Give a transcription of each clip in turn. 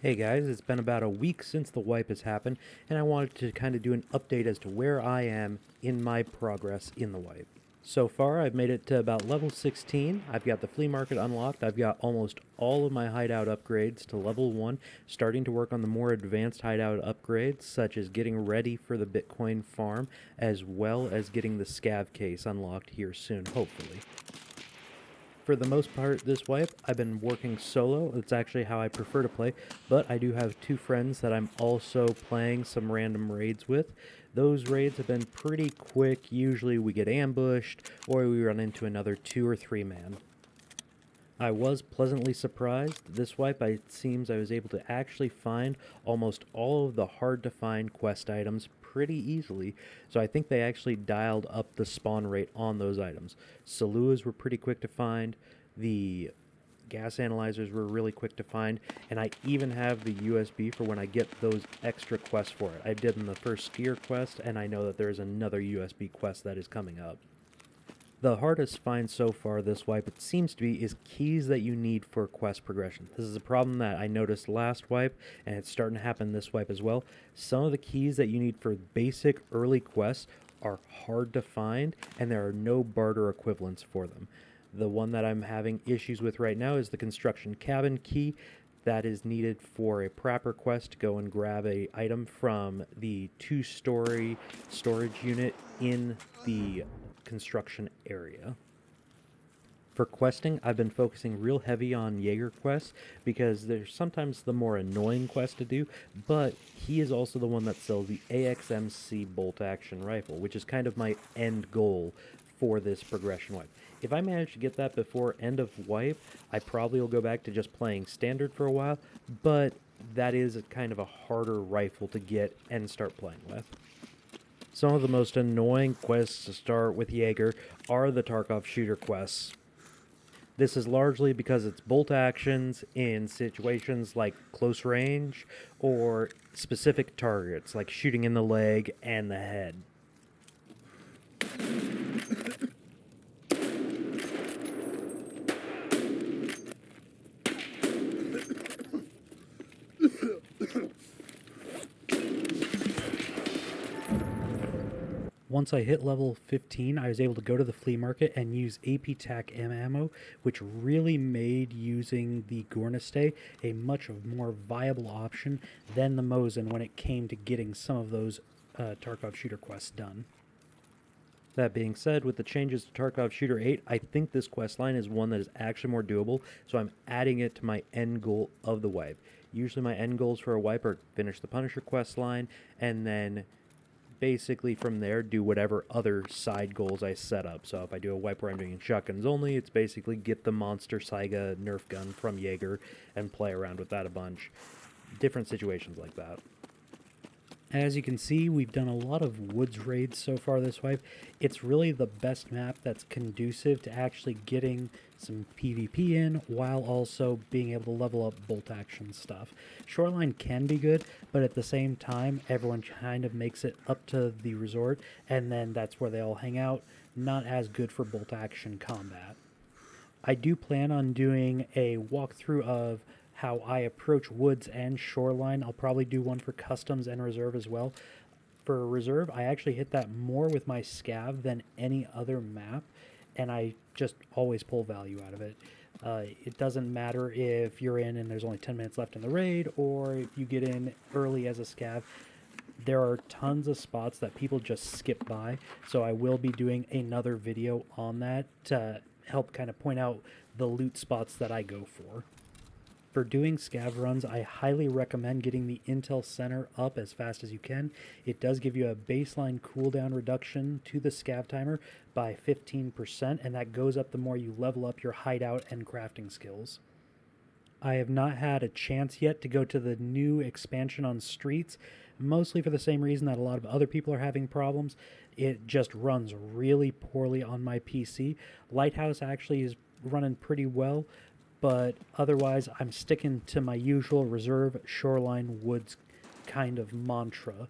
Hey guys, it's been about a week since the wipe has happened, and I wanted to kind of do an update as to where I am in my progress in the wipe. So far, I've made it to about level 16. I've got the flea market unlocked. I've got almost all of my hideout upgrades to level 1, starting to work on the more advanced hideout upgrades, such as getting ready for the Bitcoin farm, as well as getting the scav case unlocked here soon, hopefully. For the most part this wipe, I've been working solo. It's actually how I prefer to play, but I do have two friends that I'm also playing some random raids with. Those raids have been pretty quick. Usually we get ambushed, or we run into another 2 or 3 man. I was pleasantly surprised. This wipe, it seems I was able to actually find almost all of the hard-to-find quest items pretty easily, so I think they actually dialed up the spawn rate on those items. Saluas were pretty quick to find, the gas analyzers were really quick to find, and I even have the USB for when I get those extra quests for it. I did in the first skier quest, and I know that there's another USB quest that is coming up. The hardest find so far this wipe, it seems to be, is keys that you need for quest progression. This is a problem that I noticed last wipe, and it's starting to happen this wipe as well. Some of the keys that you need for basic early quests are hard to find, and there are no barter equivalents for them. The one that I'm having issues with right now is the construction cabin key. That is needed for a proper quest to go and grab a item from the 2-story storage unit in the construction area. For questing, I've been focusing real heavy on Jaeger quests because they're sometimes the more annoying quest to do, but he is also the one that sells the AXMC bolt action rifle, which is kind of my end goal for this progression wipe. If I manage to get that before end of wipe, I probably will go back to just playing standard for a while, but that is kind of a harder rifle to get and start playing with. Some of the most annoying quests to start with Jaeger are the Tarkov shooter quests. This is largely because it's bolt actions in situations like close range or specific targets like shooting in the leg and the head. Once I hit level 15, I was able to go to the flea market and use AP TAC ammo, which really made using the Gornistay a much more viable option than the Mosin when it came to getting some of those Tarkov shooter quests done. That being said, with the changes to Tarkov Shooter 8, I think this quest line is one that is actually more doable, so I'm adding it to my end goal of the wipe. Usually my end goals for a wipe are finish the Punisher quest line, and then basically from there do whatever other side goals I set up. So if I do a wipe where I'm doing shotguns only, it's basically get the Monster Saiga Nerf gun from Jaeger and play around with that a bunch. Different situations like that. As you can see, we've done a lot of woods raids so far this wipe. It's really the best map that's conducive to actually getting some PvP in while also being able to level up bolt action stuff. Shoreline can be good, but at the same time, everyone kind of makes it up to the resort, and then that's where they all hang out. Not as good for bolt action combat. I do plan on doing a walkthrough of how I approach woods and shoreline. I'll probably do one for customs and reserve as well. For reserve, I actually hit that more with my scav than any other map, and I just always pull value out of it. It doesn't matter if you're in and there's only 10 minutes left in the raid, or if you get in early as a scav. There are tons of spots that people just skip by, so I will be doing another video on that to help kind of point out the loot spots that I go for. For doing scav runs, I highly recommend getting the Intel Center up as fast as you can. It does give you a baseline cooldown reduction to the scav timer by 15%, and that goes up the more you level up your hideout and crafting skills. I have not had a chance yet to go to the new expansion on Streets, mostly for the same reason that a lot of other people are having problems. It just runs really poorly on my PC. Lighthouse actually is running pretty well, but otherwise I'm sticking to my usual reserve, shoreline, woods kind of mantra.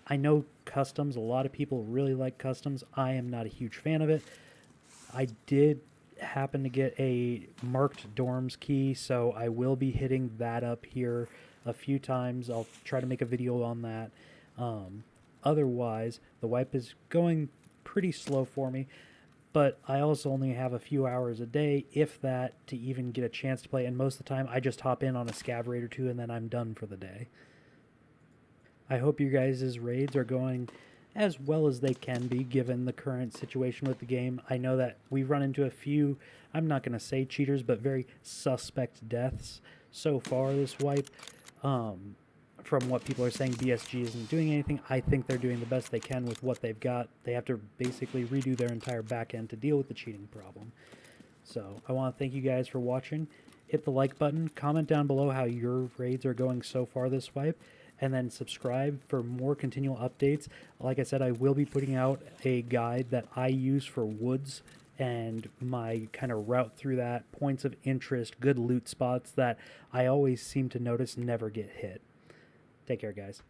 I know customs, a lot of people really like customs. I am not a huge fan of it. I did happen to get a marked dorms key, so I will be hitting that up here a few times. I'll try to make a video on that. Otherwise, the wipe is going pretty slow for me, but I also only have a few hours a day, if that, to even get a chance to play, and most of the time I just hop in on a scav raid or two and then I'm done for the day. I hope your guys' raids are going as well as they can be given the current situation with the game. I know that we've run into a few, I'm not going to say cheaters, but very suspect deaths so far this wipe. From what people are saying, BSG isn't doing anything. I think they're doing the best they can with what they've got. They have to basically redo their entire back end to deal with the cheating problem. So I want to thank you guys for watching. Hit the like button, comment down below how your raids are going so far this wipe, and then subscribe for more continual updates. Like I said, I will be putting out a guide that I use for woods and my kind of route through that, points of interest, good loot spots that I always seem to notice never get hit. Take care, guys.